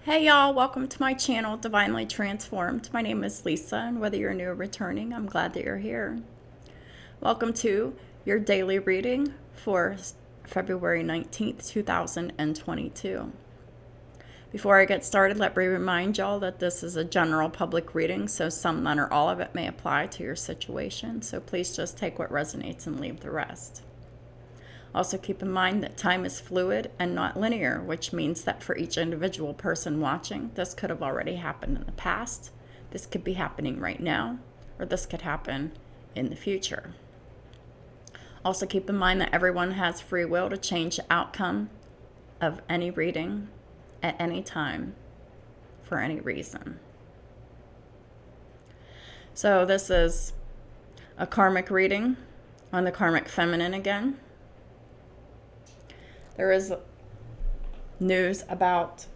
Hey y'all, welcome to my channel, Divinely Transformed. My name is Lisa, and whether you're new or returning, I'm glad that you're here. Welcome to your daily reading for February 19th, 2022. Before I get started, let me remind y'all that this is a general public reading, so some, none, or all of it may apply to your situation, so please just take what resonates and leave the rest. Also keep in mind that time is fluid and not linear, which means that for each individual person watching, this could have already happened in the past, this could be happening right now, or this could happen in the future. Also keep in mind that everyone has free will to change the outcome of any reading at any time for any reason. So this is a karmic reading on the karmic feminine again. There is news about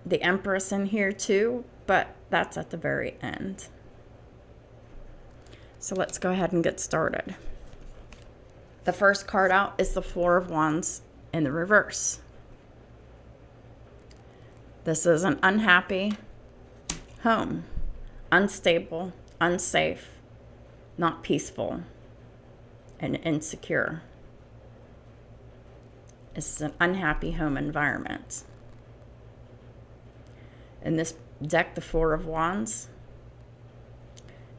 the Empress in here too, but that's at the very end. So let's go ahead and get started. The first card out is the Four of Wands in the reverse. This is an unhappy home, unstable, unsafe, not peaceful, and insecure. This is an unhappy home environment. In this deck, the Four of Wands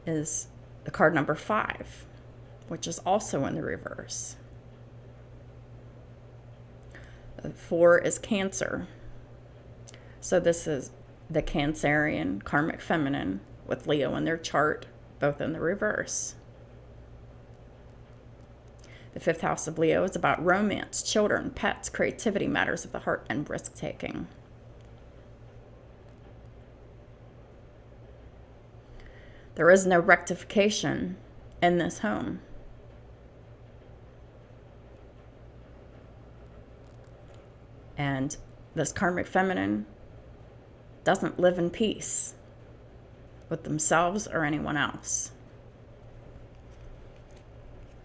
is the card number 5, which is also in the reverse. The 4 is Cancer. So this is the Cancerian karmic feminine with Leo in their chart, both in the reverse. The 5th house of Leo is about romance, children, pets, creativity, matters of the heart, and risk-taking. There is no rectification in this home. And this karmic feminine doesn't live in peace with themselves or anyone else.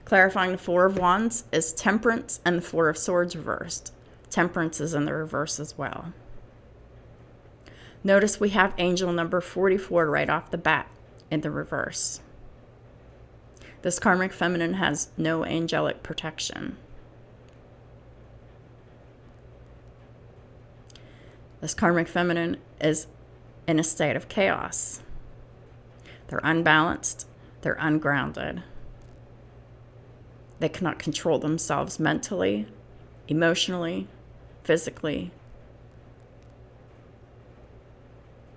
Clarifying the Four of Wands is Temperance and the Four of Swords reversed. Temperance is in the reverse as well. Notice we have angel number 44 right off the bat in the reverse. This karmic feminine has no angelic protection. This karmic feminine is in a state of chaos. They're unbalanced, they're ungrounded. They cannot control themselves mentally, emotionally, physically,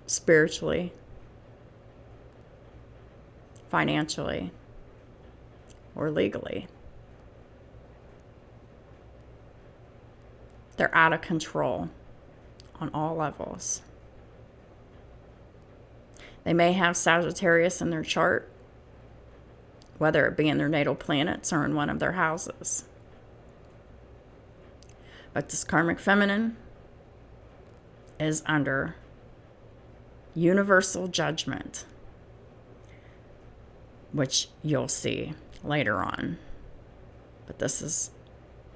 spiritually, financially, or legally. They're out of control on all levels. They may have Sagittarius in their chart, whether it be in their natal planets or in one of their houses. But this karmic feminine is under universal judgment, which you'll see later on. But this is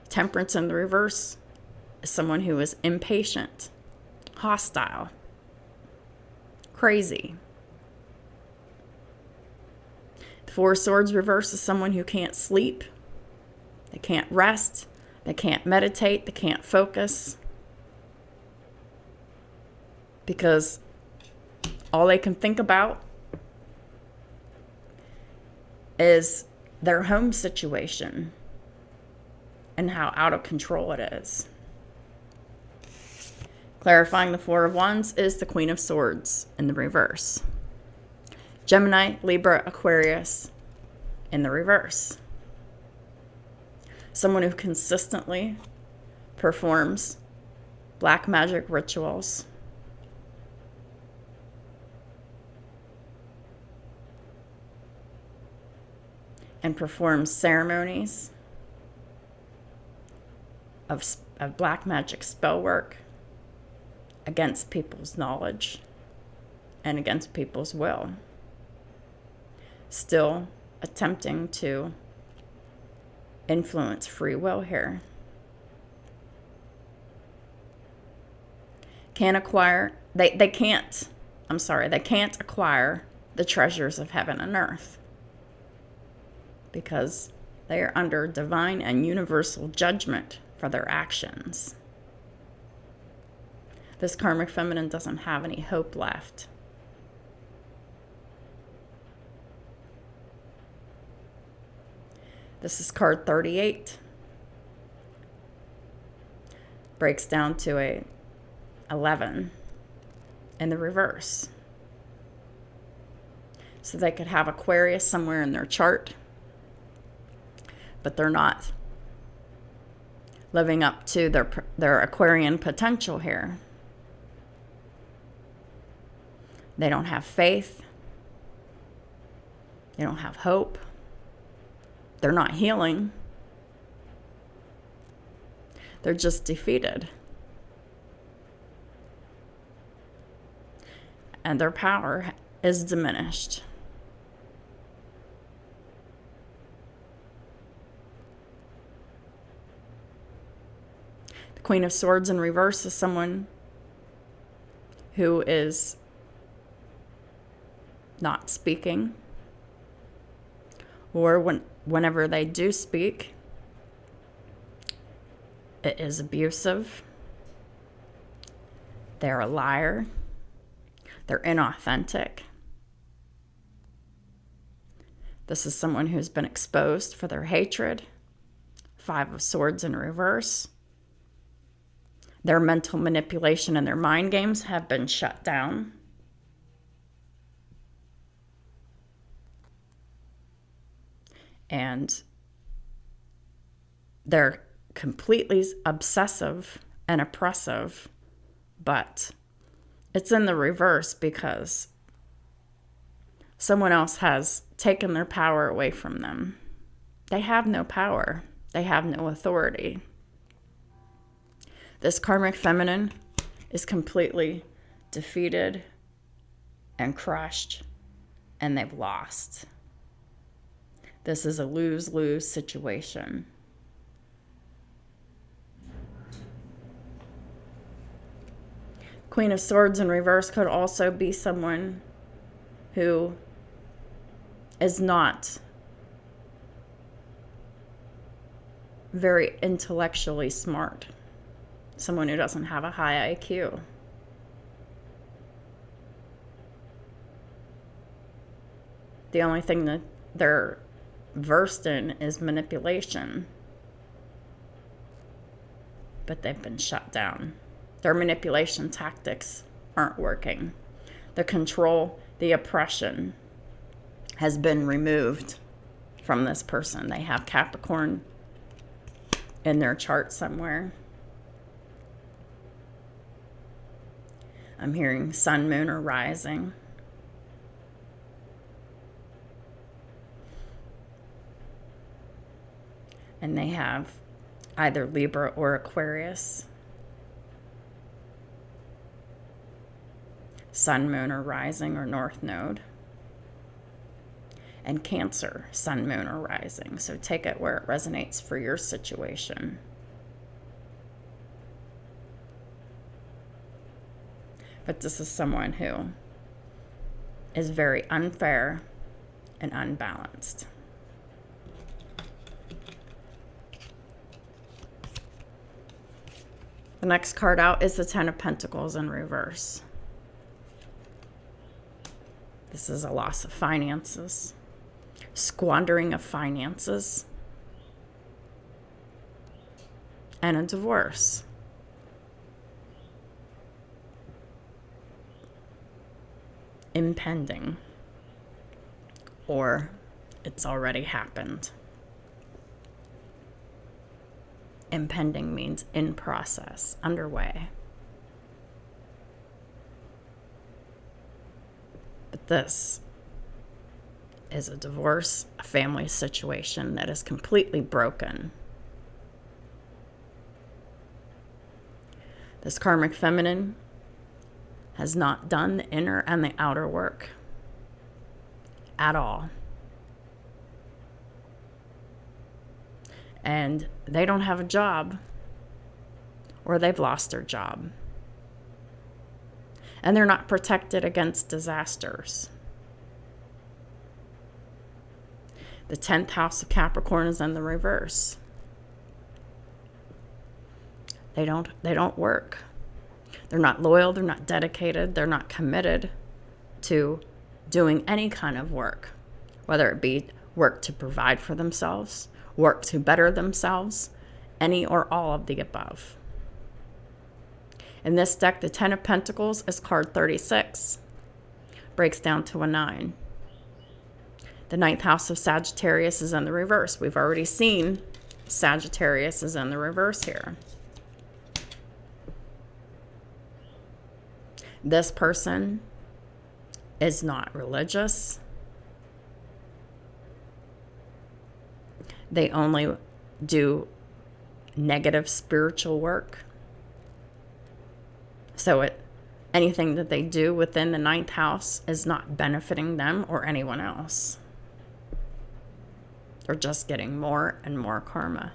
Temperance in the reverse, is someone who is impatient, hostile, crazy. The Four of Swords reverse is someone who can't sleep, they can't rest, they can't meditate, they can't focus, because all they can think about is their home situation and how out of control it is. Clarifying the Four of Wands is the Queen of Swords in the reverse. Gemini, Libra, Aquarius in the reverse. Someone who consistently performs black magic rituals, and performs ceremonies of black magic spell work against people's knowledge and against people's will. Still attempting to influence free will here. can't acquire, they can't acquire the treasures of heaven and earth because they are under divine and universal judgment for their actions. This karmic feminine doesn't have any hope left. This is card 38. Breaks down to a 11 in the reverse. So they could have Aquarius somewhere in their chart, but they're not living up to their Aquarian potential here. They don't have faith. They don't have hope. They're not healing. They're just defeated. And their power is diminished. The Queen of Swords in reverse is someone who is not speaking, or whenever they do speak, it is abusive. They're a liar. They're inauthentic. This is someone who's been exposed for their hatred. 5 of Swords in reverse. Their mental manipulation and their mind games have been shut down. And they're completely obsessive and oppressive, but it's in the reverse because someone else has taken their power away from them. They have no power. They have no authority. This karmic feminine is completely defeated and crushed, and they've lost. This is a lose-lose situation. Queen of Swords in reverse could also be someone who is not very intellectually smart. Someone who doesn't have a high IQ. The only thing that they're versed in is manipulation. But they've been shut down. Their manipulation tactics aren't working. The control, the oppression has been removed from this person. They have Capricorn in their chart somewhere. I'm hearing sun, moon, or rising. And they have either Libra or Aquarius. Sun, moon, or rising, or north node. And Cancer, sun, moon, or rising. So take it where it resonates for your situation. But this is someone who is very unfair and unbalanced. The next card out is the Ten of Pentacles in reverse. This is a loss of finances, squandering of finances, and a divorce. Impending, or it's already happened. Impending means in process, underway. But this is a divorce, a family situation that is completely broken. This karmic feminine has not done the inner and the outer work at all. And they don't have a job, or they've lost their job. And they're not protected against disasters. The 10th house of Capricorn is in the reverse. They don't work. They're not loyal, they're not dedicated, they're not committed to doing any kind of work, whether it be work to provide for themselves, work to better themselves, any or all of the above. In this deck, the 10 of Pentacles is card 36. Breaks down to a 9. The 9th house of Sagittarius is in the reverse. We've already seen Sagittarius is in the reverse here. This person is not religious. They only do negative spiritual work. So anything that they do within the 9th house is not benefiting them or anyone else. They're just getting more and more karma.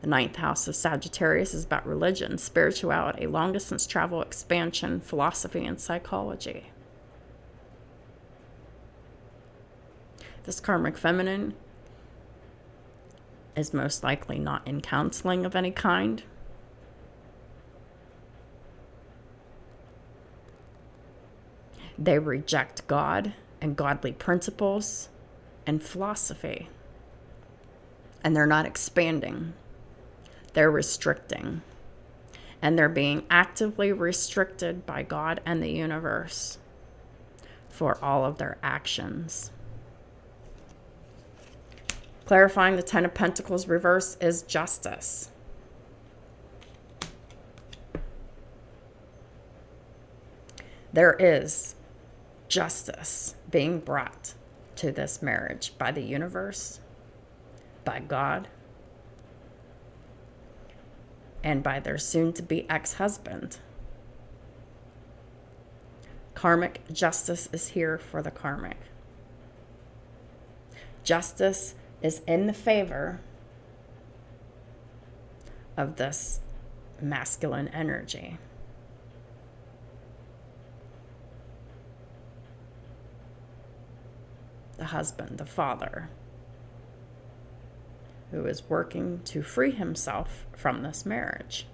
The 9th house of Sagittarius is about religion, spirituality, long-distance travel, expansion, philosophy, and psychology. This karmic feminine is most likely not in counseling of any kind. They reject God and godly principles and philosophy. And they're not expanding. They're restricting. And they're being actively restricted by God and the universe for all of their actions. Clarifying the 10 of Pentacles reverse is justice. There is justice being brought to this marriage by the universe, by God, and by their soon-to-be ex-husband. Karmic justice is here for the karmic. Justice is in the favor of this masculine energy. The husband, the father, who is working to free himself from this marriage.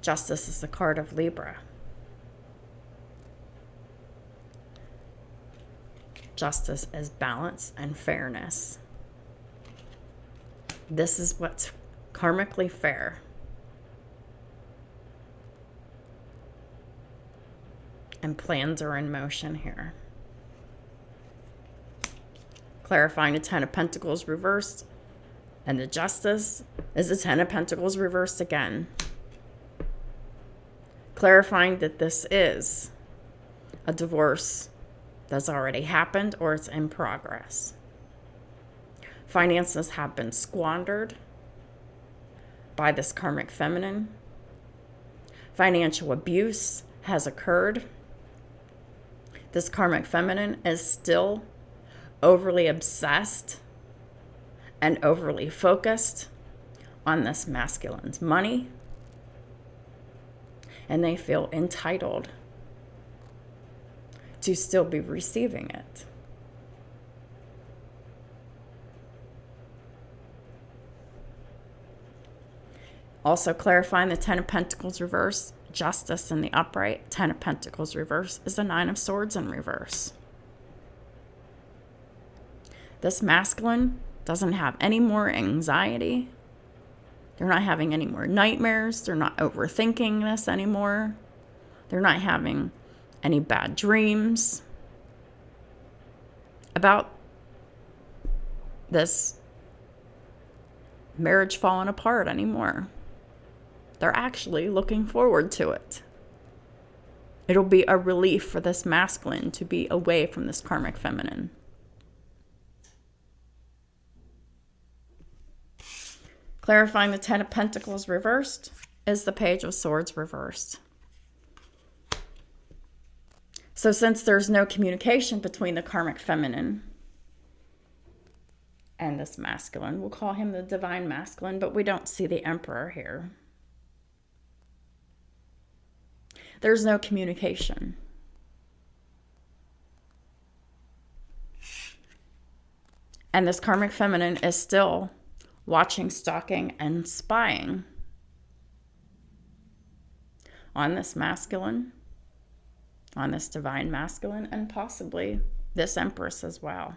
Justice is the card of Libra. Justice is balance and fairness. This is what's karmically fair. And plans are in motion here. Clarifying the 10 of Pentacles reversed, and the justice is the 10 of Pentacles reversed again. Clarifying that this is a divorce that's already happened or it's in progress. Finances have been squandered by this karmic feminine. Financial abuse has occurred. This karmic feminine is still overly obsessed and overly focused on this masculine's money, and they feel entitled to still be receiving it. Also clarifying the 10 of Pentacles reverse, justice in the upright, 10 of Pentacles reverse is the 9 of Swords in reverse. This masculine doesn't have any more anxiety. They're not having any more nightmares. They're not overthinking this anymore. They're not having any bad dreams about this marriage falling apart anymore. They're actually looking forward to it. It'll be a relief for this masculine to be away from this karmic feminine. Clarifying the 10 of Pentacles reversed is the Page of Swords reversed. So since there's no communication between the karmic feminine and this masculine. We'll call him the divine masculine, but we don't see the Emperor here. There's no communication. And this karmic feminine is still watching, stalking, and spying on this masculine, on this divine masculine, and possibly this Empress as well.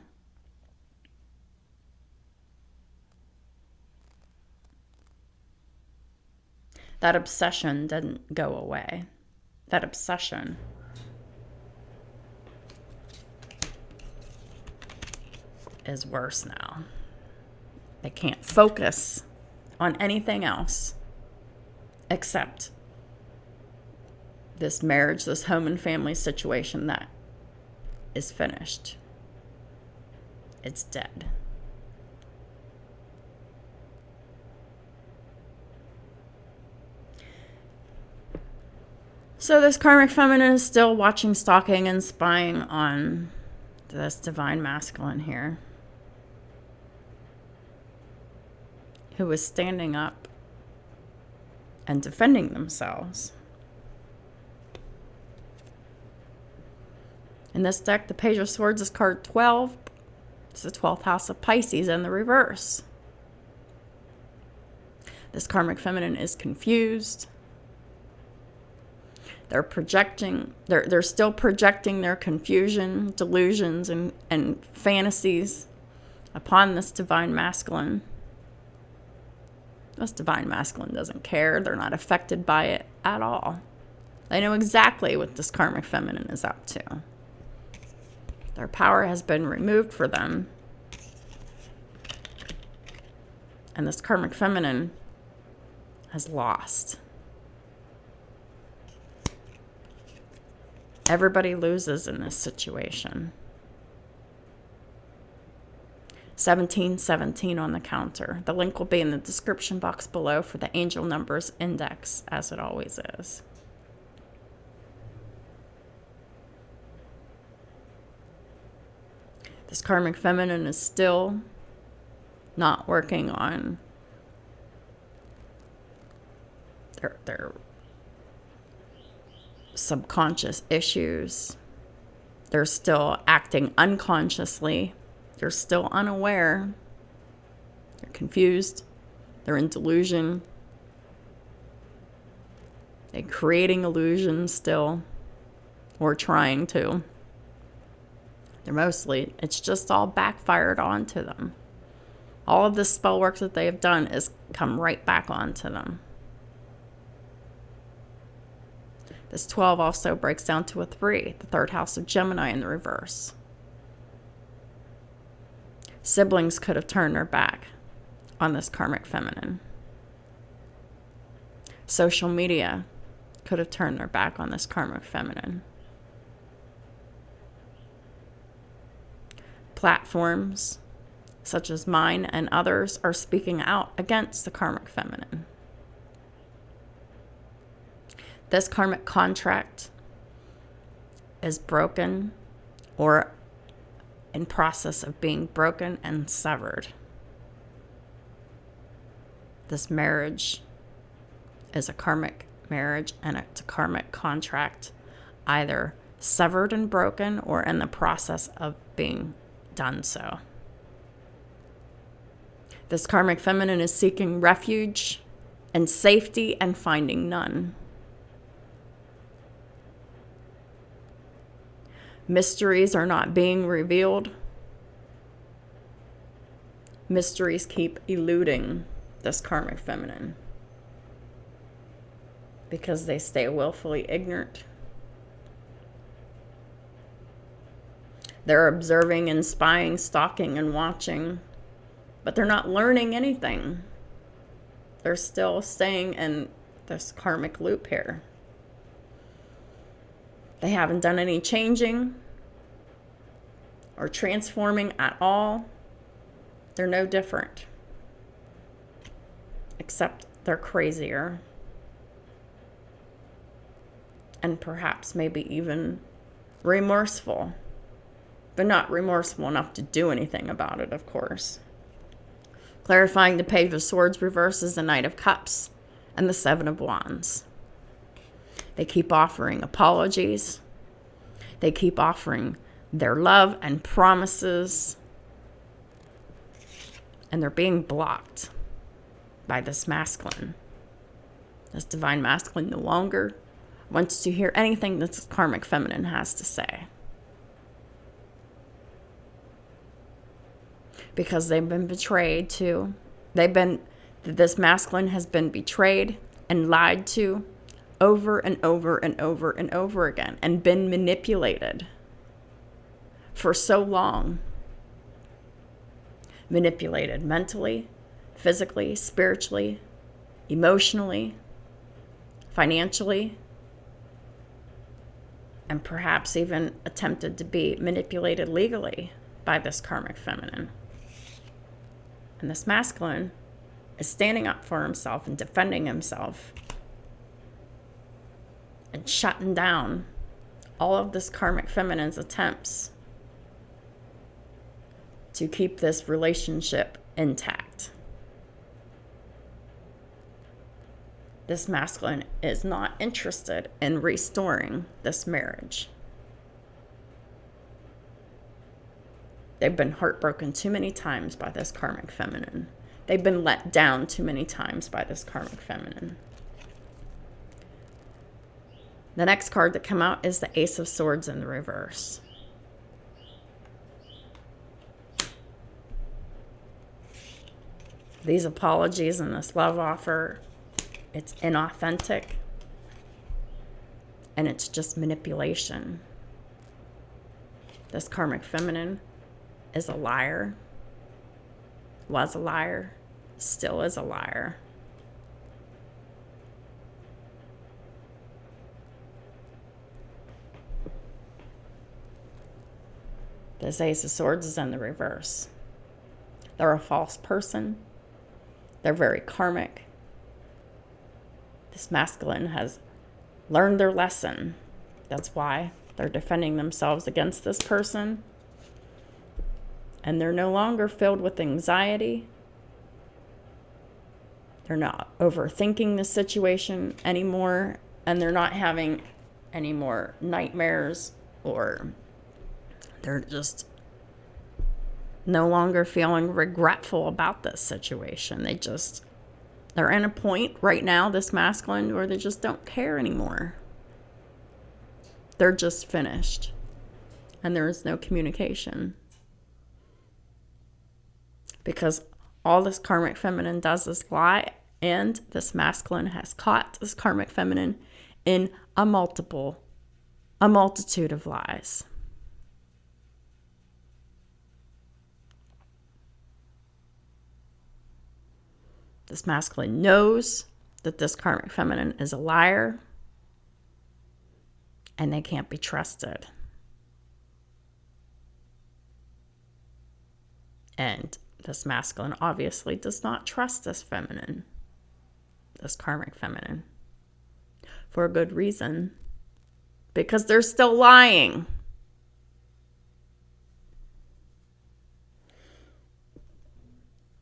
That obsession didn't go away. That obsession is worse now. They can't focus on anything else except this marriage, this home and family situation that is finished. It's dead. So this karmic feminine is still watching, stalking, and spying on this divine masculine here, who is standing up and defending themselves. In this deck, the Page of Swords is card 12. It's the 12th house of Pisces in the reverse. This karmic feminine is confused. They're still projecting their confusion, delusions, and fantasies upon this divine masculine. This divine masculine doesn't care. They're not affected by it at all. They know exactly what this karmic feminine is up to. Their power has been removed for them. And this karmic feminine has lost. Everybody loses in this situation. 1717 on the counter. The link will be in the description box below for the angel numbers index, as it always is. This karmic feminine is still not working on their subconscious issues. They're still acting unconsciously. They're still unaware. They're confused. They're in delusion. They're creating illusions still, or trying to. It's just all backfired onto them. All of the spell work that they have done is come right back onto them. This 12 also breaks down to a 3, the 3rd house of Gemini in the reverse. Siblings could have turned their back on this karmic feminine. Social media could have turned their back on this karmic feminine. Platforms such as mine and others are speaking out against the karmic feminine. This karmic contract is broken or in process of being broken and severed. This marriage is a karmic marriage, and it's a karmic contract, either severed and broken or in the process of being done so. This karmic feminine is seeking refuge and safety and finding none. Mysteries are not being revealed. Mysteries keep eluding this karmic feminine because they stay willfully ignorant. They're observing and spying, stalking and watching, but they're not learning anything. They're still staying in this karmic loop here. They haven't done any changing or transforming at all. They're no different, except they're crazier. And perhaps maybe even remorseful, but not remorseful enough to do anything about it, of course. Clarifying the Page of Swords reverse is the Knight of Cups and the Seven of Wands. They keep offering apologies. They keep offering their love and promises. And they're being blocked by this masculine. This divine masculine no longer wants to hear anything that this karmic feminine has to say. Because they've been betrayed too. This masculine has been betrayed and lied to over and over and over and over again, and been manipulated for so long. Manipulated mentally, physically, spiritually, emotionally, financially, and perhaps even attempted to be manipulated legally by this karmic feminine. And this masculine is standing up for himself and defending himself and shutting down all of this karmic feminine's attempts to keep this relationship intact. This masculine is not interested in restoring this marriage. They've been heartbroken too many times by this karmic feminine. They've been let down too many times by this karmic feminine. The next card that came out is the Ace of Swords in the reverse. These apologies and this love offer, it's inauthentic. And it's just manipulation. This karmic feminine is a liar, was a liar, still is a liar. This Ace of Swords is in the reverse. They're a false person. They're very karmic. This masculine has learned their lesson. That's why they're defending themselves against this person. And they're no longer filled with anxiety. They're not overthinking the situation anymore. And they're not having any more nightmares, or they're just no longer feeling regretful about this situation. They're in a point right now, this masculine, where they just don't care anymore. They're just finished. And there is no communication. Because all this karmic feminine does is lie, and this masculine has caught this karmic feminine in a multitude of lies. This masculine knows that this karmic feminine is a liar, and they can't be trusted. And this masculine obviously does not trust this feminine, this karmic feminine, for a good reason, because they're still lying.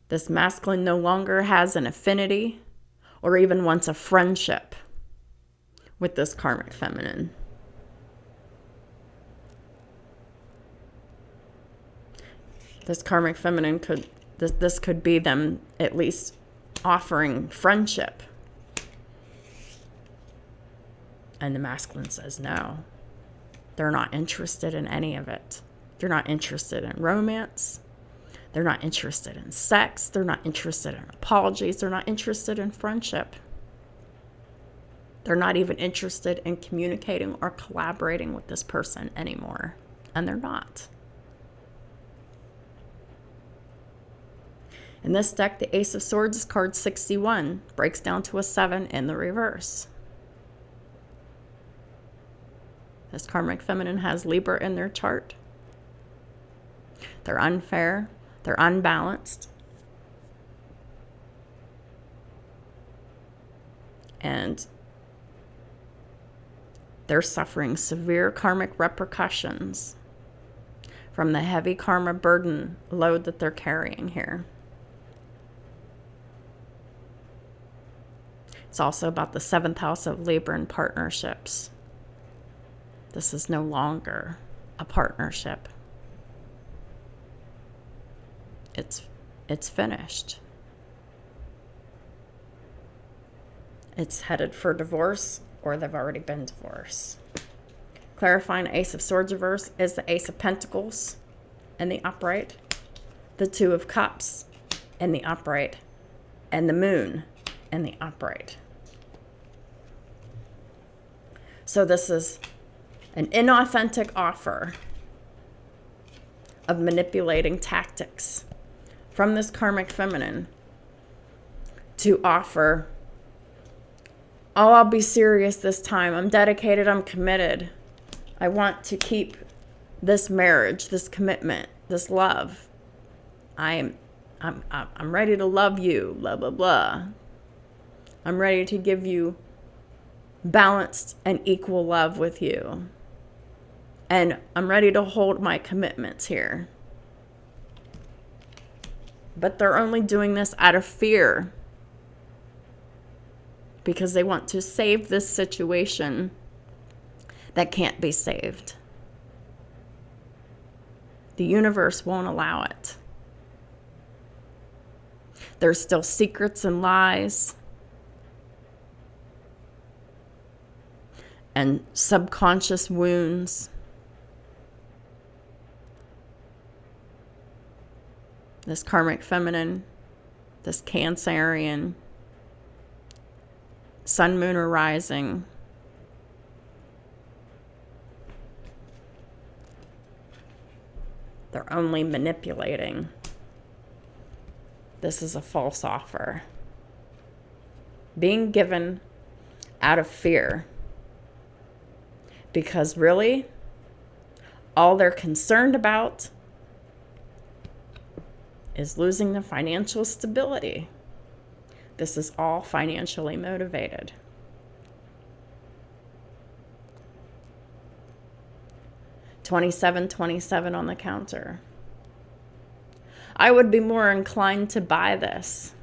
This masculine no longer has an affinity or even wants a friendship with this karmic feminine. This karmic feminine this could be them at least offering friendship. And the masculine says no. They're not interested in any of it. They're not interested in romance. They're not interested in sex. They're not interested in apologies. They're not interested in friendship. They're not even interested in communicating or collaborating with this person anymore. And they're not. In this deck, the Ace of Swords is card 61, breaks down to a 7 in the reverse. This karmic feminine has Libra in their chart. They're unfair. They're unbalanced. And they're suffering severe karmic repercussions from the heavy karma burden load that they're carrying here. It's also about the 7th house of Libra and partnerships. This is no longer a partnership. It's finished. It's headed for divorce, or they've already been divorced. Clarifying Ace of Swords reverse is the Ace of Pentacles in the upright, the Two of Cups in the upright, and the Moon in the upright. So this is an inauthentic offer of manipulating tactics from this karmic feminine to offer, oh, I'll be serious this time. I'm dedicated. I'm committed. I want to keep this marriage, this commitment, this love. I'm ready to love you, blah, blah, blah. I'm ready to give you balanced and equal love with you. And I'm ready to hold my commitments here. But they're only doing this out of fear, because they want to save this situation that can't be saved. The universe won't allow it. There's still secrets and lies and subconscious wounds. This karmic feminine, this Cancerian, sun, moon, or rising, they're only manipulating. This is a false offer being given out of fear, because really all they're concerned about is losing the financial stability. This is all financially motivated. $27.27 on the counter. I would be more inclined to buy this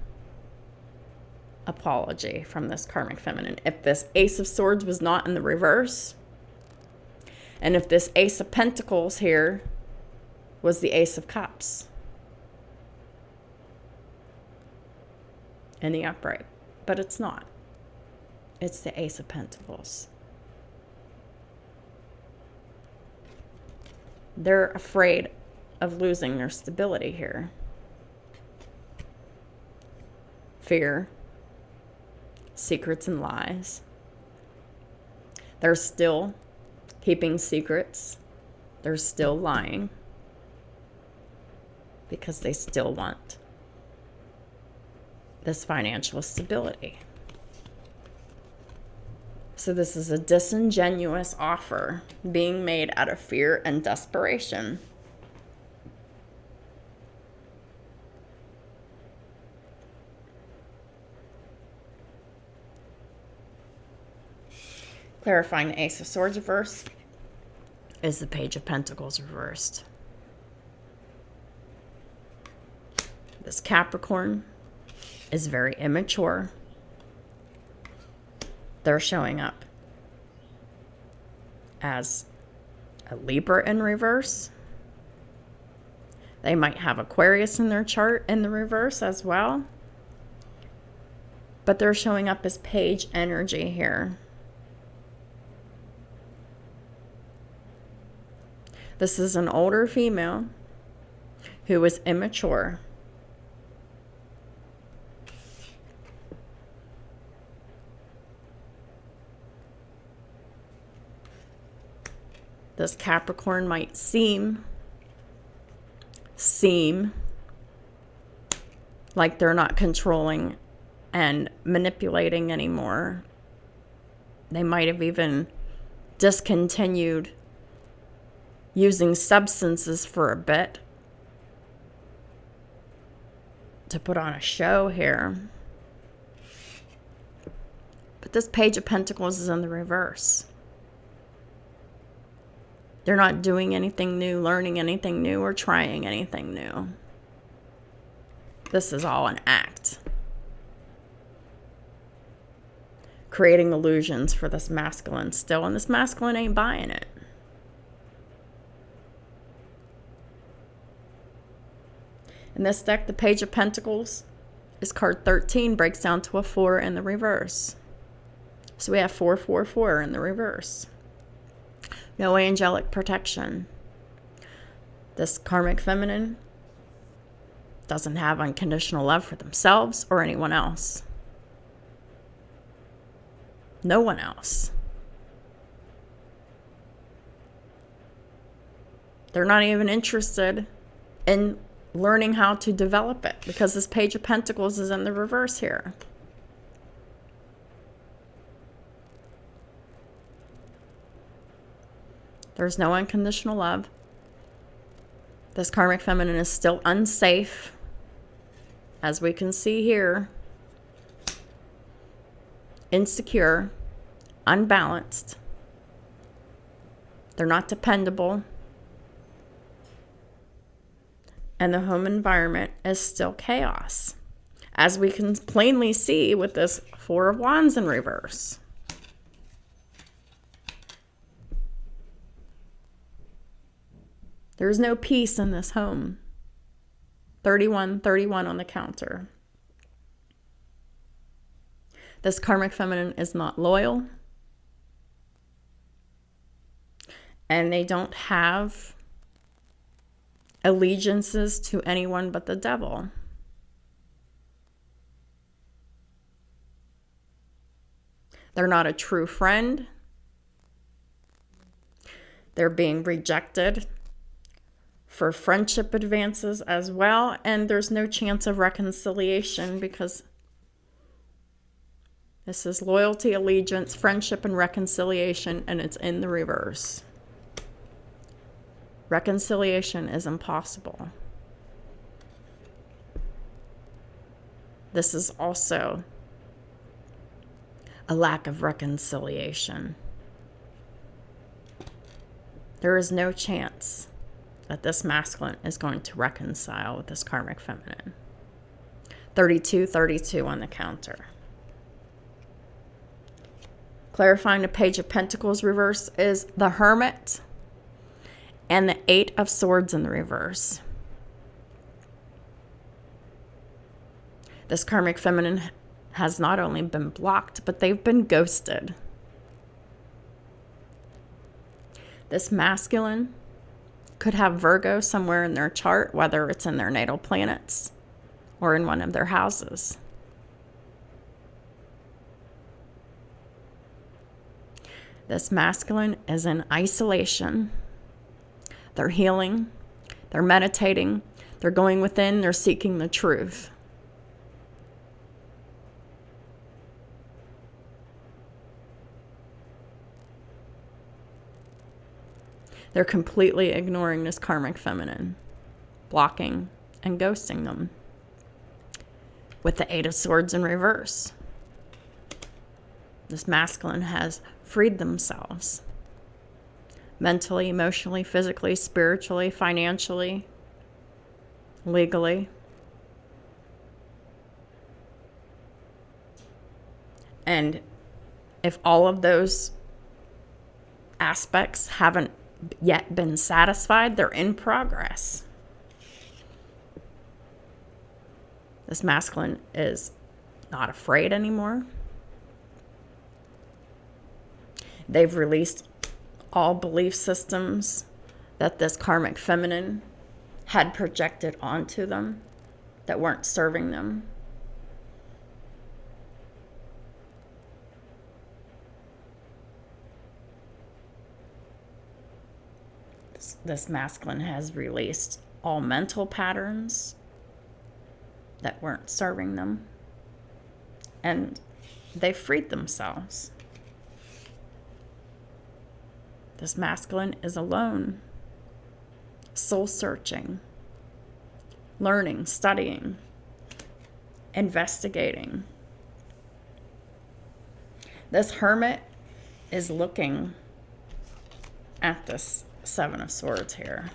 apology from this karmic feminine if this Ace of Swords was not in the reverse, and if this Ace of Pentacles here was the Ace of Cups in the upright. But it's not. It's the Ace of Pentacles. They're afraid of losing their stability here. Fear, secrets and lies. They're still keeping secrets. They're still lying because they still want this financial stability. So this is a disingenuous offer being made out of fear and desperation. Clarifying the Ace of Swords reverse is the Page of Pentacles reversed. This Capricorn is very immature. They're showing up as a Libra in reverse. They might have Aquarius in their chart in the reverse as well. But they're showing up as Page energy here. This is an older female who was immature. This Capricorn might seem like they're not controlling and manipulating anymore. They might have even discontinued using substances for a bit to put on a show here. But this Page of Pentacles is in the reverse. They're not doing anything new, learning anything new, or trying anything new. This is all an act. creating illusions for this masculine still, and this masculine ain't buying it. In this deck, the Page of Pentacles is card 13, breaks down to a 4 in the reverse. So we have 4, 4, 4 in the reverse. No angelic protection. This karmic feminine doesn't have unconditional love for themselves or anyone else. No one else. They're not even interested in learning how to develop it because this Page of Pentacles is in the reverse here. There's no unconditional love. This karmic feminine is still unsafe, as we can see here. Insecure, unbalanced. They're not dependable. And the home environment is still chaos, as we can plainly see with this 4 of Wands in reverse. There's no peace in this home. 31, 31 on the counter. This karmic feminine is not loyal. And they don't have allegiances to anyone but the devil. They're not a true friend. They're being rejected for friendship advances as well, and there's no chance of reconciliation because this is loyalty, allegiance, friendship, and reconciliation, and it's in the reverse. Reconciliation is impossible. This is also a lack of reconciliation. There is no chance that this masculine is going to reconcile with this karmic feminine. 32, 32 on the counter. Clarifying the Page of Pentacles reverse is the Hermit and the 8 of Swords in the reverse. This karmic feminine has not only been blocked, but they've been ghosted. This masculine could have Virgo somewhere in their chart, whether it's in their natal planets or in one of their houses. This masculine is in isolation. They're healing. They're meditating. They're going within. They're seeking the truth. They're completely ignoring this karmic feminine, blocking and ghosting them with the 8 of Swords in reverse. This masculine has freed themselves mentally, emotionally, physically, spiritually, financially, legally. And if all of those aspects haven't yet been satisfied, they're in progress. This masculine is not afraid anymore. They've released all belief systems that this karmic feminine had projected onto them that weren't serving them. This masculine has released all mental patterns that weren't serving them, and they freed themselves. This masculine is alone, soul searching, learning, studying, investigating. This hermit is looking at this 7 of Swords here.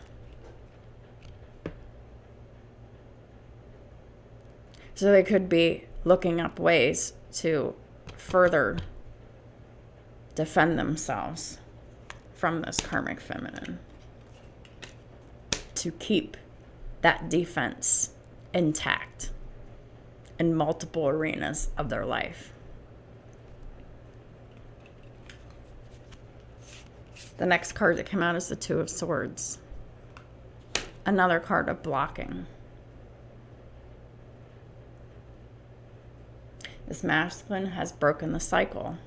So they could be looking up ways to further defend themselves from this karmic feminine, to keep that defense intact in multiple arenas of their life. The next card that came out is the Two of Swords. Another card of blocking. This masculine has broken the cycle.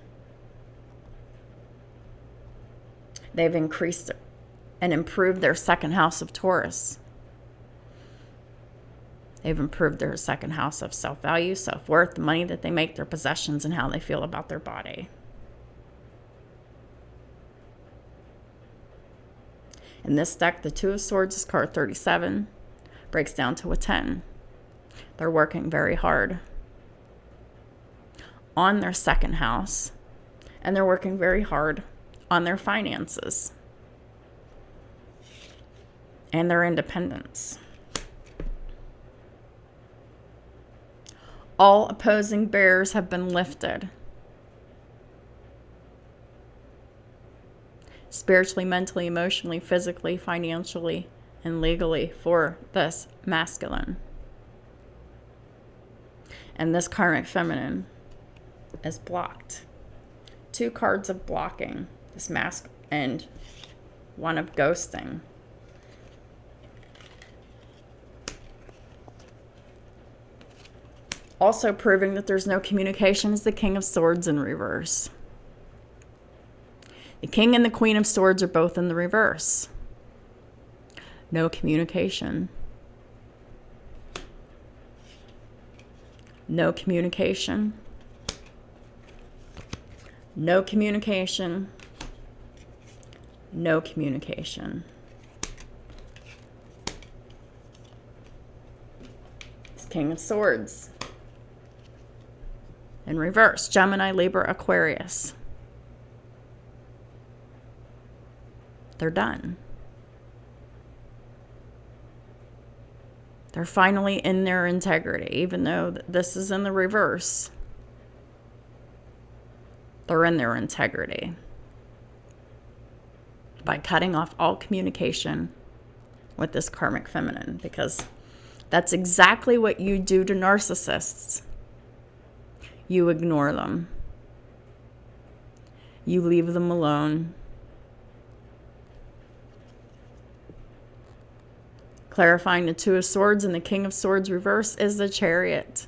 They've increased and improved their second house of Taurus. They've improved their second house of self-value, self-worth, the money that they make, their possessions, and how they feel about their body. In this deck, the Two of Swords is card 37, breaks down to a 10. They're working very hard on their second house, and they're working very hard on their finances and their independence. All opposing barriers have been lifted. Spiritually, mentally, emotionally, physically, financially, and legally for this masculine. And this karmic feminine is blocked. 2 cards of blocking, this mask, and 1 of ghosting. Also proving that there's no communication is the King of Swords in reverse. The King and the Queen of Swords are both in the reverse. No communication. No communication. No communication. No communication. It's King of Swords. In reverse, Gemini, Libra, Aquarius. They're done. They're finally in their integrity, even though this is in the reverse. They're in their integrity by cutting off all communication with this karmic feminine, because that's exactly what you do to narcissists. You ignore them. You leave them alone. Clarifying the Two of Swords and the King of Swords reverse is the Chariot.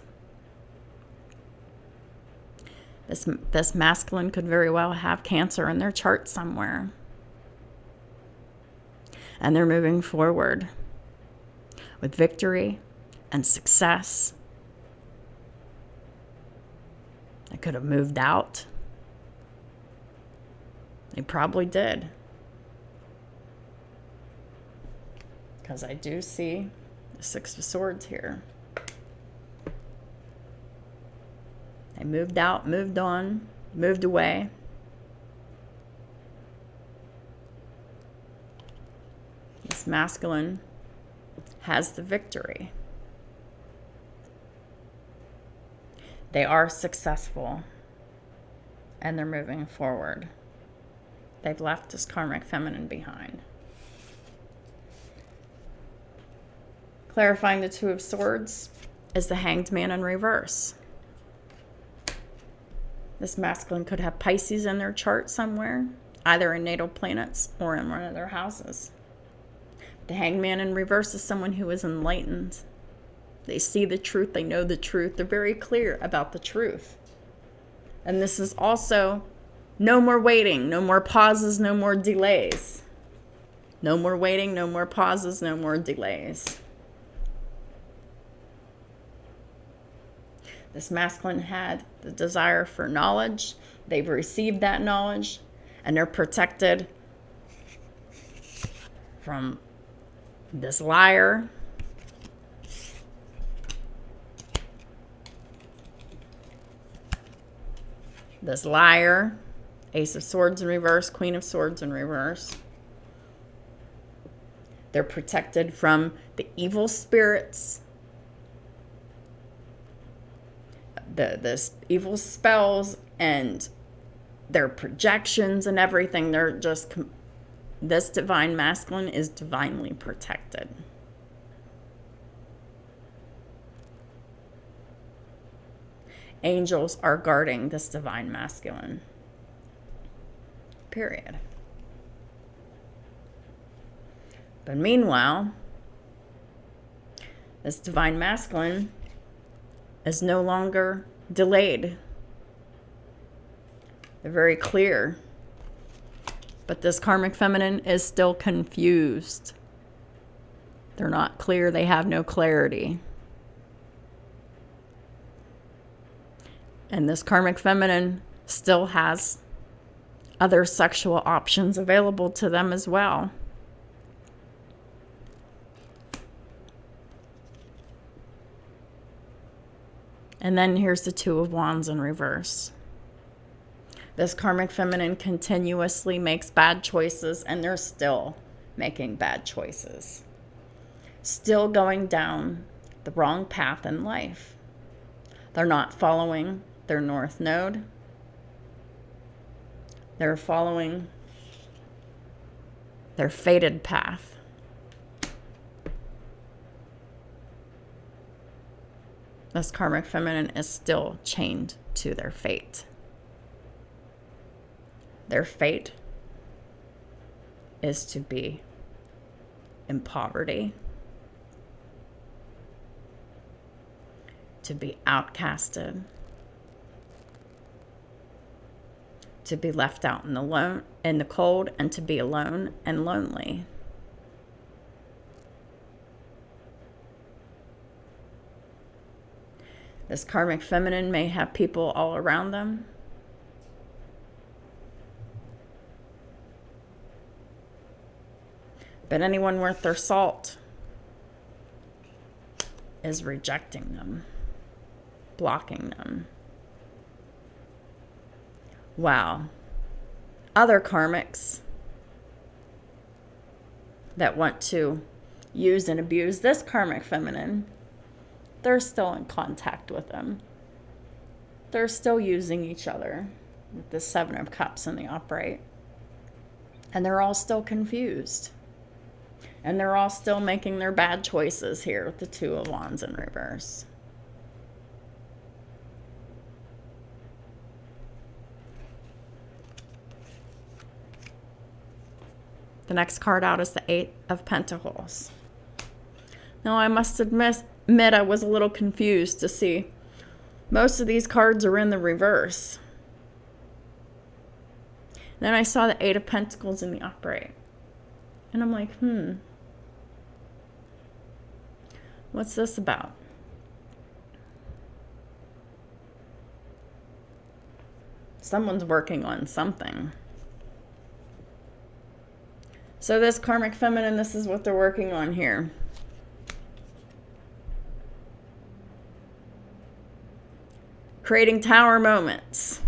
This masculine could very well have Cancer in their chart somewhere. And they're moving forward with victory and success. They could have moved out. They probably did. Because I do see the Six of Swords here. They moved out, moved on, moved away. This masculine has the victory. They are successful and they're moving forward. They've left this karmic feminine behind. Clarifying the Two of Swords is the Hanged Man in reverse. This masculine could have Pisces in their chart somewhere, either in natal planets or in one of their houses. The Hanged Man in reverse is someone who is enlightened. They see the truth, they know the truth, they're very clear about the truth. And this is also no more waiting, no more pauses, no more delays. No more waiting, no more pauses, no more delays. This masculine had the desire for knowledge. They've received that knowledge, and they're protected from this liar. This liar. Ace of Swords in reverse, Queen of Swords in reverse. They're protected from the evil spirits, the evil spells and their projections and everything. They're just, this divine masculine is divinely protected. Angels are guarding this divine masculine. Period. But meanwhile, this divine masculine is no longer delayed. They're very clear. But this karmic feminine is still confused. They're not clear. They have no clarity. And this karmic feminine still has other sexual options available to them as well. And then here's the Two of Wands in reverse. This karmic feminine continuously makes bad choices, and they're still making bad choices. Still going down the wrong path in life. They're not following their North Node. They're following their fated path. This karmic feminine is still chained to their fate. Their fate is to be in poverty, to be outcasted, to be left out in the cold, and to be alone and lonely. This karmic feminine may have people all around them, but anyone worth their salt is rejecting them, blocking them. Wow. Other karmics that want to use and abuse this karmic feminine, they're still in contact with them. They're still using each other with the Seven of Cups in the upright. And they're all still confused. And they're all still making their bad choices here with the Two of Wands in reverse. The next card out is the Eight of Pentacles. Now, I must admit I was a little confused to see most of these cards are in the reverse. Then I saw the Eight of Pentacles in the upright. And I'm like, what's this about? Someone's working on something. So this karmic feminine, this is what they're working on here. Creating tower moments.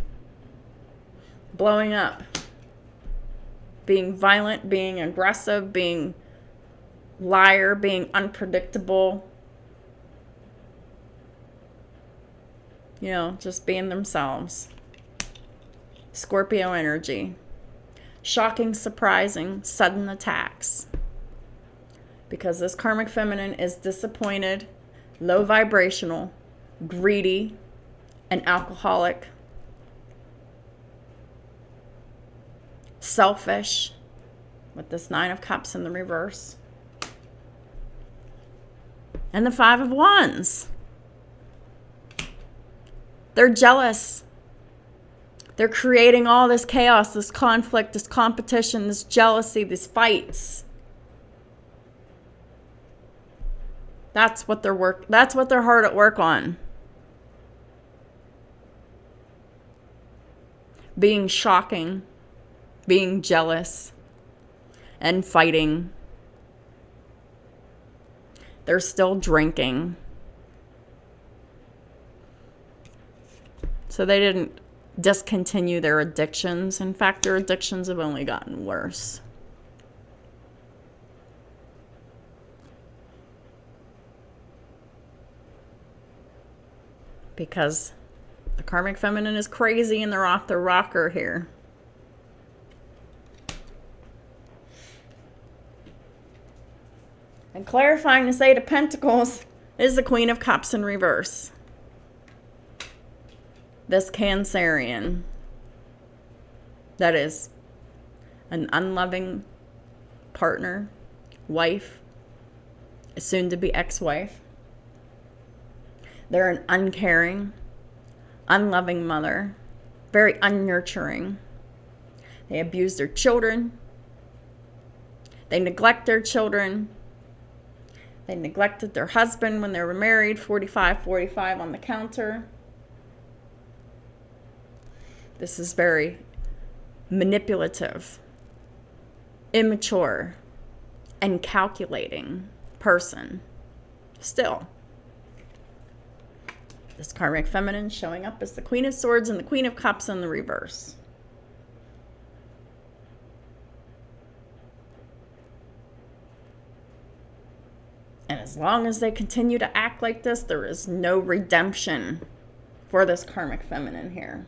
Blowing up. Being violent, being aggressive, being liar, being unpredictable. You know, just being themselves. Scorpio energy. Shocking, surprising, sudden attacks. Because this karmic feminine is disappointed, low vibrational, greedy, and alcoholic. Selfish, with this Nine of Cups in the reverse. And the Five of Wands. They're jealous. They're creating all this chaos, this conflict, this competition, this jealousy, these fights. That's what they're hard at work on. Being shocking, being jealous, and fighting. They're still drinking. So they didn't discontinue their addictions. In fact, their addictions have only gotten worse. Because The Karmic Feminine is crazy and they're off the rocker here. And clarifying this Eight of Pentacles is the Queen of Cups in reverse. This Cancerian that is an unloving partner, wife, soon to be ex-wife. They're an uncaring, unloving mother, very unnurturing. They abuse their children. They neglect their children. They neglected their husband when they were married, 45 on the counter. This is very manipulative, immature, and calculating person. Still, this Karmic Feminine showing up as the Queen of Swords and the Queen of Cups in the reverse. And as long as they continue to act like this, there is no redemption for this Karmic Feminine here.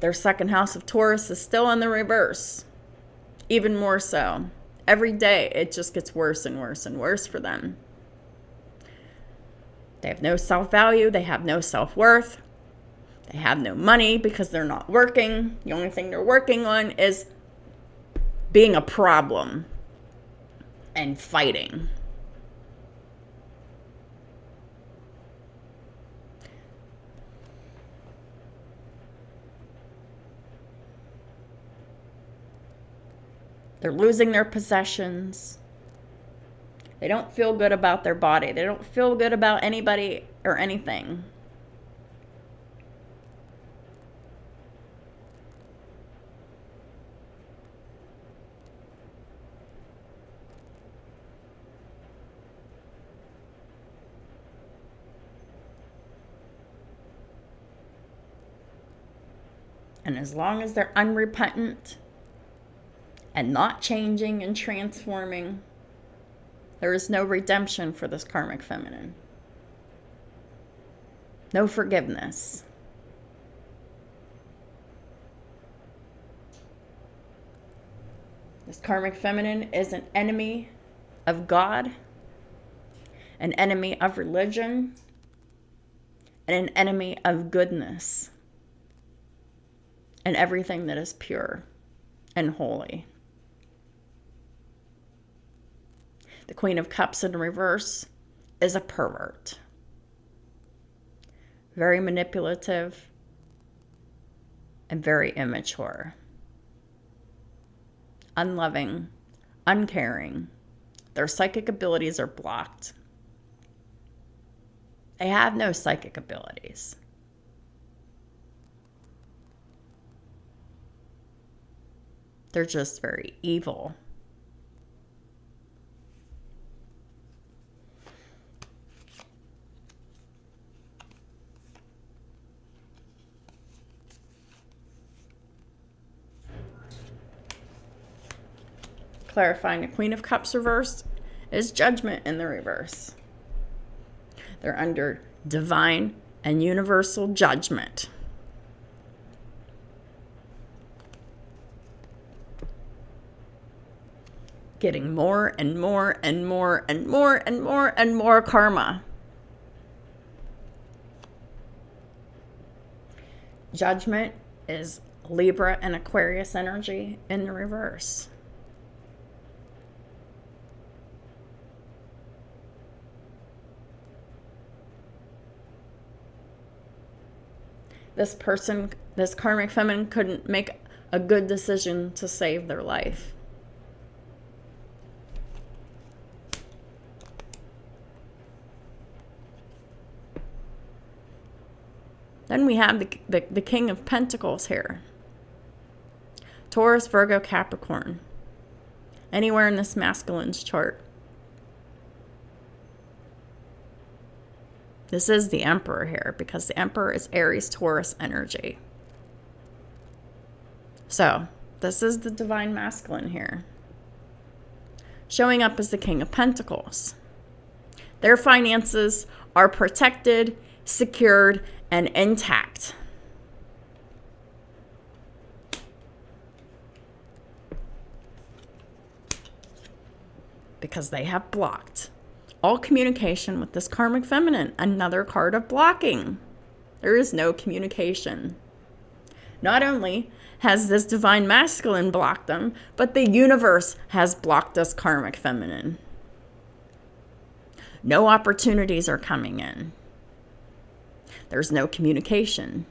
Their second house of Taurus is still in the reverse. Even more so. Every day, it just gets worse and worse and worse for them. They have no self-value. They have no self-worth. They have no money because they're not working. The only thing they're working on is being a problem and fighting. They're losing their possessions. They don't feel good about their body. They don't feel good about anybody or anything. And as long as they're unrepentant and not changing and transforming, there is no redemption for this Karmic Feminine. No forgiveness. This Karmic Feminine is an enemy of God, an enemy of religion, and an enemy of goodness, and everything that is pure and holy. The Queen of Cups in reverse is a pervert. Very manipulative and very immature. Unloving, uncaring. Their psychic abilities are blocked. They have no psychic abilities. They're just very evil. Clarifying the Queen of Cups reversed is Judgment in the reverse. They're under divine and universal judgment. Getting more and more and more and more and more and more karma. Judgment is Libra and Aquarius energy in the reverse. This person, this Karmic Feminine, couldn't make a good decision to save their life. Then we have the King of Pentacles here. Taurus, Virgo, Capricorn. Anywhere in this masculine's chart. This is the Emperor here because the Emperor is Aries, Taurus energy. So, this is the divine masculine here. Showing up as the King of Pentacles. Their finances are protected, secured, and intact. Because they have blocked all communication with this karmic feminine. Another card of blocking. There is no communication. Not only has this divine masculine blocked them, but the universe has blocked this karmic feminine. No opportunities are coming in. There's no communication.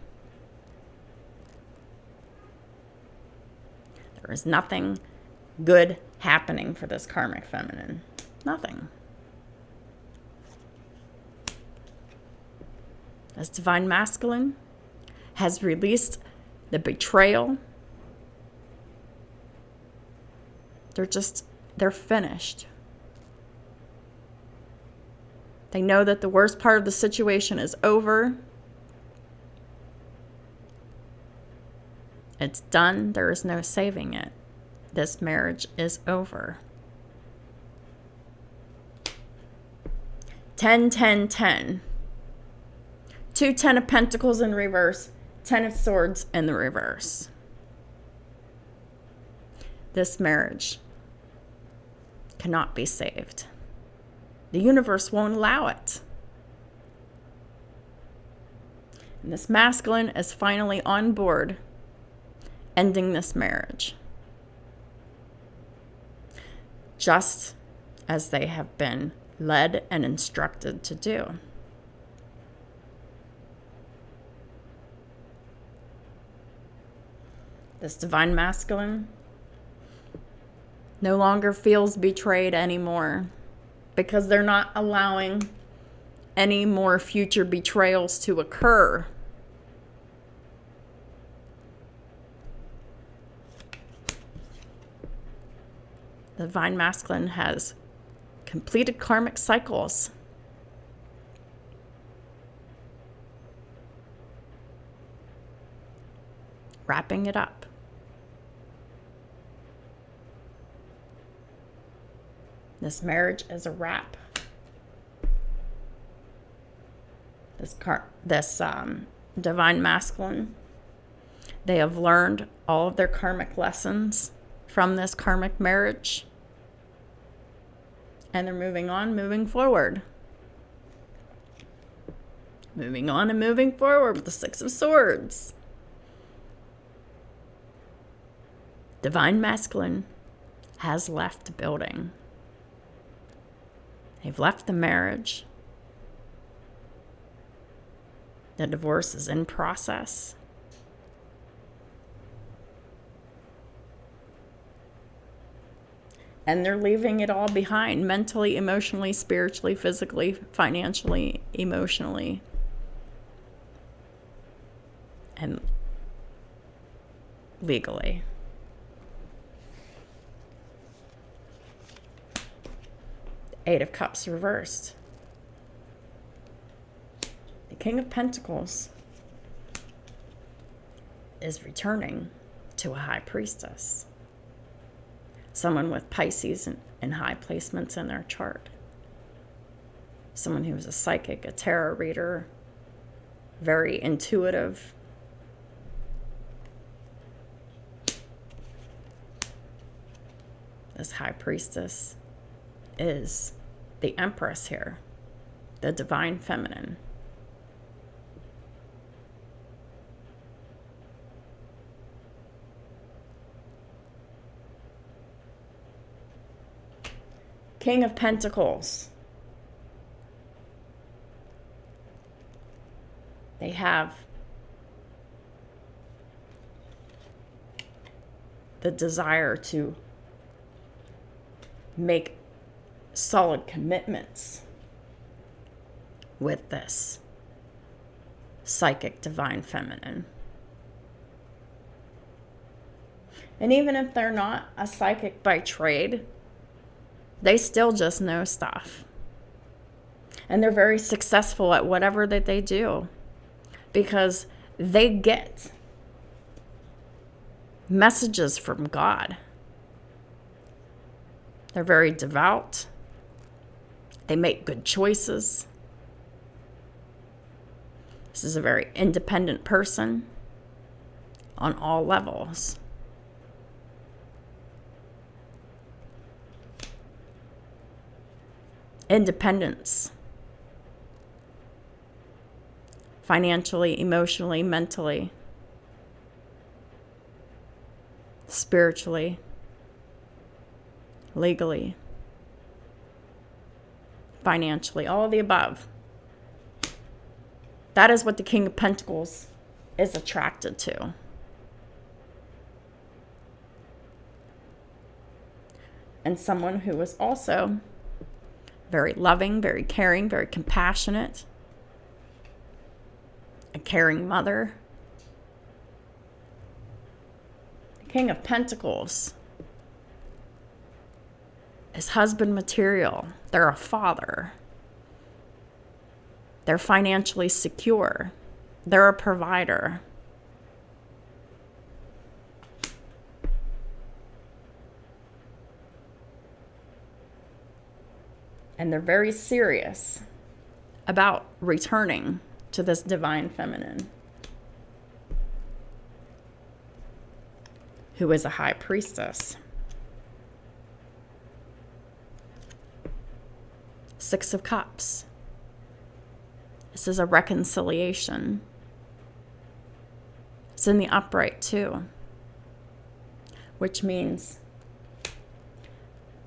There is nothing good happening for this karmic feminine. Nothing. This divine masculine has released the betrayal. They're finished. They know that the worst part of the situation is over. It's done. There is no saving it. This marriage is over. 10, 10, 10. 2 Ten of Pentacles in reverse. 10 of Swords in the reverse. This marriage cannot be saved. The universe won't allow it. And this masculine is finally on board, ending this marriage. Just as they have been led and instructed to do. This divine masculine no longer feels betrayed anymore because they're not allowing any more future betrayals to occur. The divine masculine has completed karmic cycles. Wrapping it up. This marriage is a wrap. This divine masculine, they have learned all of their karmic lessons from this karmic marriage. And they're moving on, moving forward. Moving on and moving forward with the 6 of Swords. Divine masculine has left the building. They've left the marriage. The divorce is in process. And they're leaving it all behind, mentally, emotionally, spiritually, physically, financially, emotionally. And legally. Eight of Cups reversed. The King of Pentacles is returning to a High Priestess. Someone with Pisces and high placements in their chart. Someone who is a psychic, a tarot reader, very intuitive. This High Priestess is the Empress here, the divine feminine. King of Pentacles. They have the desire to make solid commitments with this psychic divine feminine. And even if they're not a psychic by trade, they still just know stuff. And they're very successful at whatever that they do because they get messages from God. They're very devout. They make good choices. This is a very independent person on all levels. Independence. Financially, emotionally, mentally, spiritually, legally, financially, all of the above. That is what the King of Pentacles is attracted to. And someone who is also very loving, very caring, very compassionate, a caring mother. The King of Pentacles is husband material. They're a father. They're financially secure. They're a provider. And they're very serious about returning to this divine feminine, who is a high priestess. Six of Cups. This is a reconciliation. It's in the upright too, which means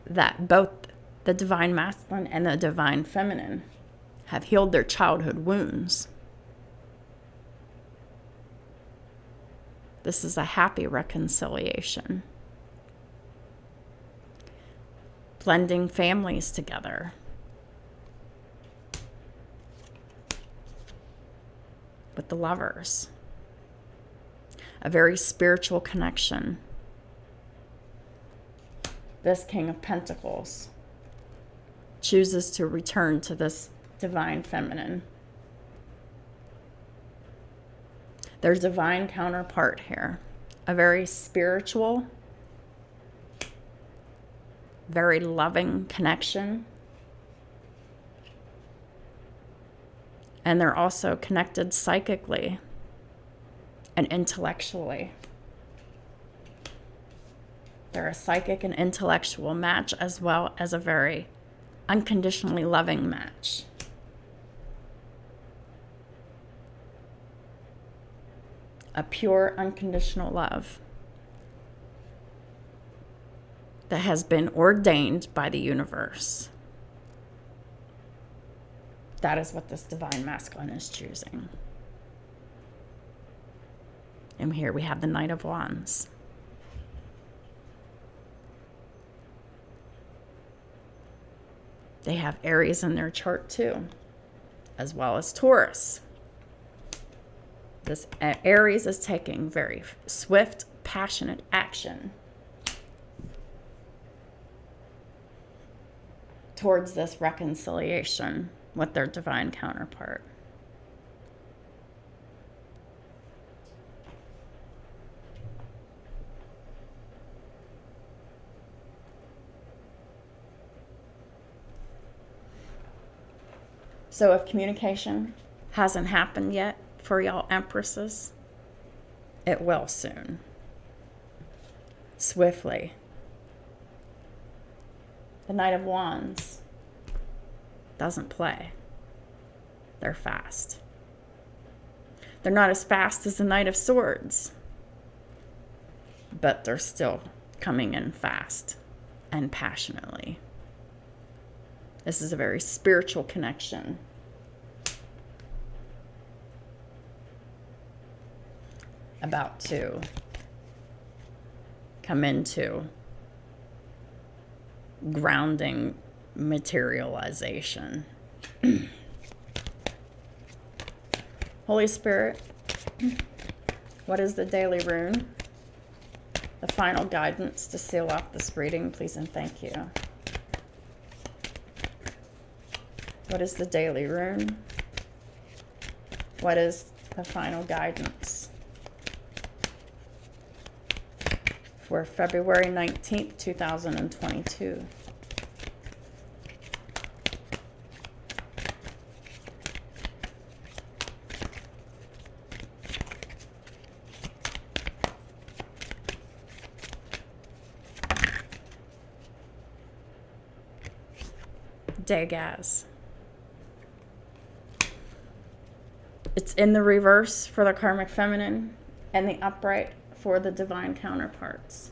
that both the divine masculine and the divine feminine have healed their childhood wounds. This is a happy reconciliation. Blending families together. With the Lovers. A very spiritual connection. This King of Pentacles chooses to return to this divine feminine. Their divine counterpart here. A very spiritual, very loving connection. And they're also connected psychically and intellectually. They're a psychic and intellectual match, as well as a very unconditionally loving match. A pure, unconditional love that has been ordained by the universe. That is what this divine masculine is choosing. And here we have the Knight of Wands. They have Aries in their chart too, as well as Taurus. This Aries is taking very swift, passionate action towards this reconciliation with their divine counterpart. So if communication hasn't happened yet for y'all Empresses, it will soon. Swiftly. The Knight of Wands doesn't play. They're fast. They're not as fast as the Knight of Swords, but they're still coming in fast and passionately. This is a very spiritual connection. About to come into grounding materialization. Holy Spirit, what is the daily rune? The final guidance to seal off this reading, please and thank you. What is the daily rune? What is the final guidance for February 19th, 2022? Dagaz. It's in the reverse for the karmic feminine and the upright for the divine counterparts.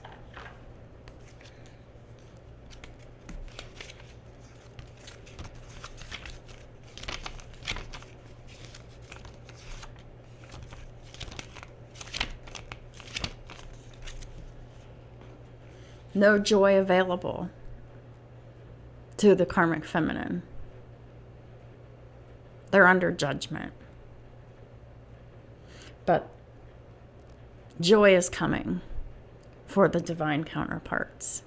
No joy available to the karmic feminine. They're under judgment. But joy is coming for the divine counterparts.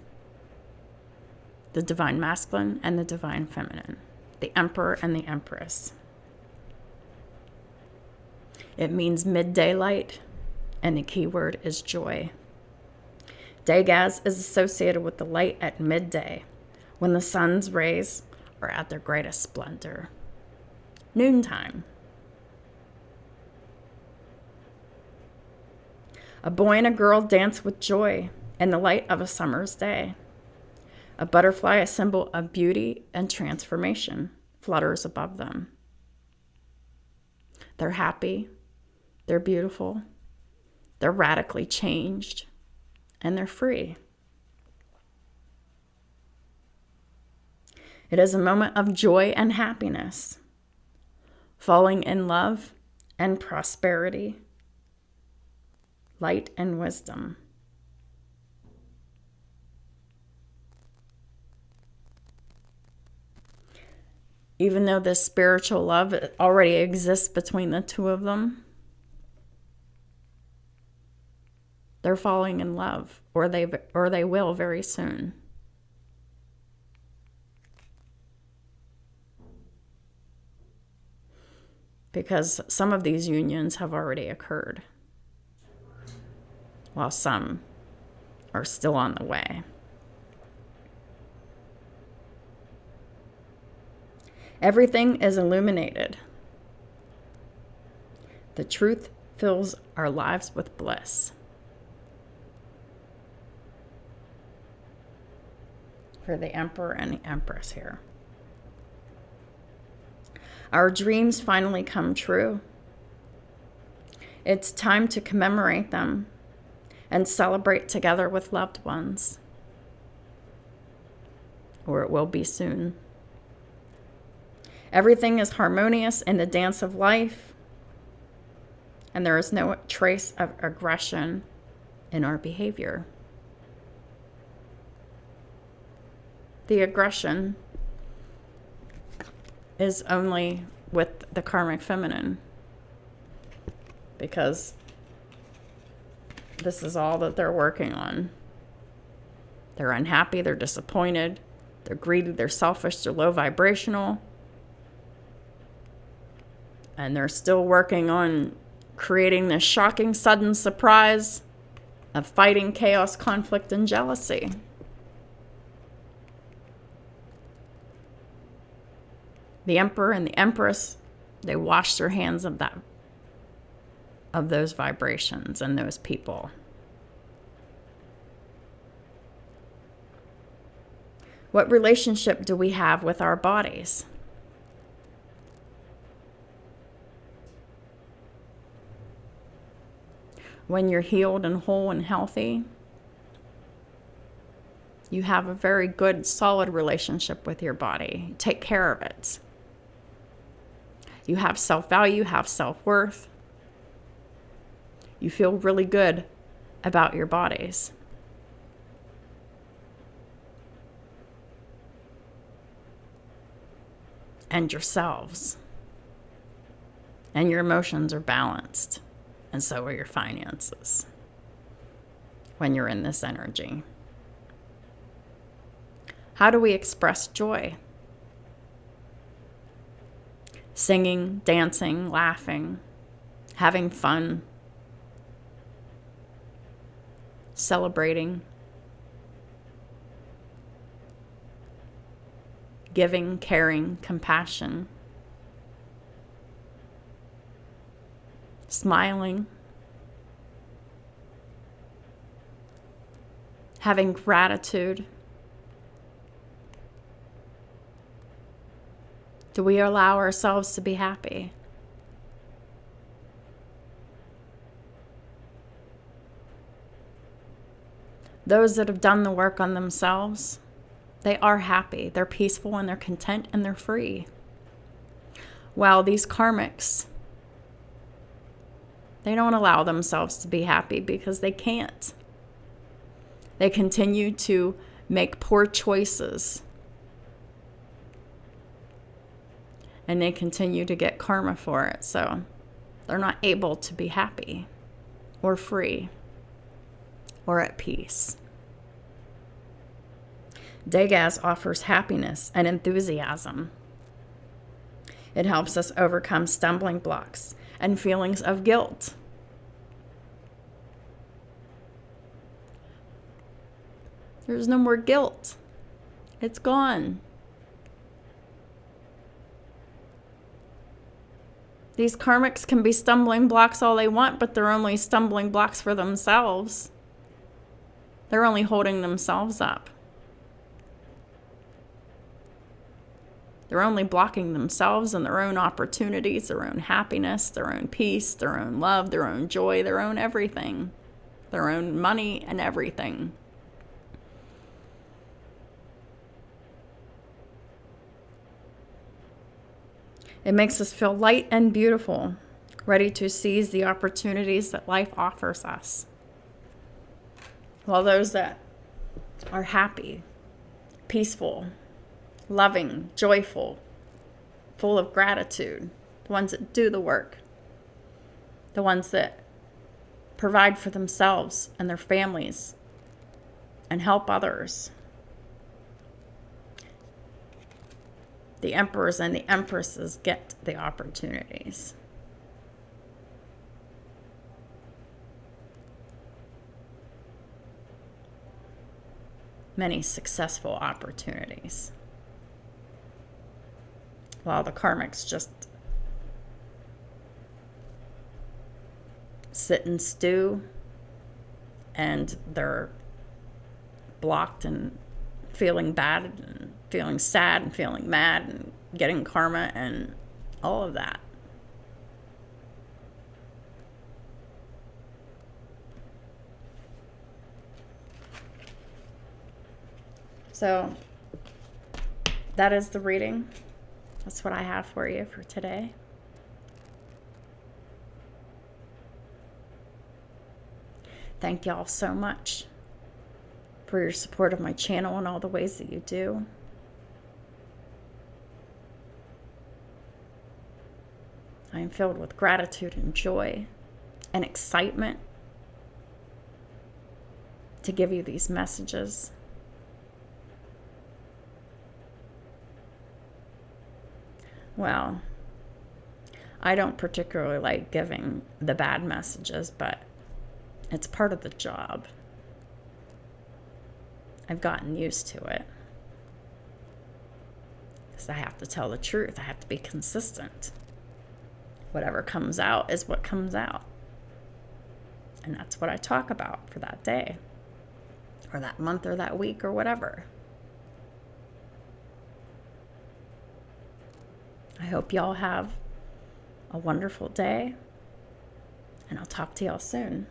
The divine masculine and the divine feminine. The emperor and the empress. It means midday light, and the key word is joy. Dagaz is associated with the light at midday, when the sun's rays are at their greatest splendor. Noontime. A boy and a girl dance with joy in the light of a summer's day. A butterfly, a symbol of beauty and transformation, flutters above them. They're happy, they're beautiful, they're radically changed, and they're free. It is a moment of joy and happiness, falling in love and prosperity, light and wisdom. Even though this spiritual love already exists between the two of them, they're falling in love, or they will very soon. Because some of these unions have already occurred, while some are still on the way. Everything is illuminated. The truth fills our lives with bliss. For the emperor and the empress here. Our dreams finally come true. It's time to commemorate them and celebrate together with loved ones. Or it will be soon. Everything is harmonious in the dance of life, and there is no trace of aggression in our behavior. The aggression is only with the karmic feminine, because this is all that they're working on. They're unhappy, they're disappointed, they're greedy, they're selfish, they're low vibrational, and they're still working on creating this shocking sudden surprise of fighting chaos, conflict, and jealousy. The emperor and the empress, they wash their hands of those vibrations and those people. What relationship do we have with our bodies? When you're healed and whole and healthy, you have a very good, solid relationship with your body. You take care of it. You have self-value, you have self-worth. You feel really good about your bodies. And yourselves. And your emotions are balanced. And so are your finances. When you're in this energy. How do we express joy? Singing, dancing, laughing, having fun, celebrating, giving, caring, compassion, smiling, having gratitude, Do we allow ourselves to be happy? Those that have done the work on themselves, they are happy, they're peaceful, and they're content, and they're free. While these karmics, they don't allow themselves to be happy because they can't. They continue to make poor choices. And they continue to get karma for it. So they're not able to be happy or free or at peace. Dagaz offers happiness and enthusiasm. It helps us overcome stumbling blocks and feelings of guilt. There's no more guilt. It's gone. These karmics can be stumbling blocks all they want, but they're only stumbling blocks for themselves. They're only holding themselves up. They're only blocking themselves and their own opportunities, their own happiness, their own peace, their own love, their own joy, their own everything, their own money and everything. It makes us feel light and beautiful, ready to seize the opportunities that life offers us. While those that are happy, peaceful, loving, joyful, full of gratitude, the ones that do the work, the ones that provide for themselves and their families and help others. The emperors and the empresses get the opportunities. Many successful opportunities. While the karmics just sit and stew, and they're blocked and feeling bad and feeling sad and feeling mad and getting karma and all of that. So that is the reading. That's what I have for you for today. Thank y'all so much for your support of my channel and all the ways that you do. I am filled with gratitude and joy and excitement to give you these messages. Well, I don't particularly like giving the bad messages, but it's part of the job. I've gotten used to it. Because I have to tell the truth. I have to be consistent. Whatever comes out is what comes out. And that's what I talk about for that day, or that month, or that week, or whatever. I hope y'all have a wonderful day, and I'll talk to y'all soon.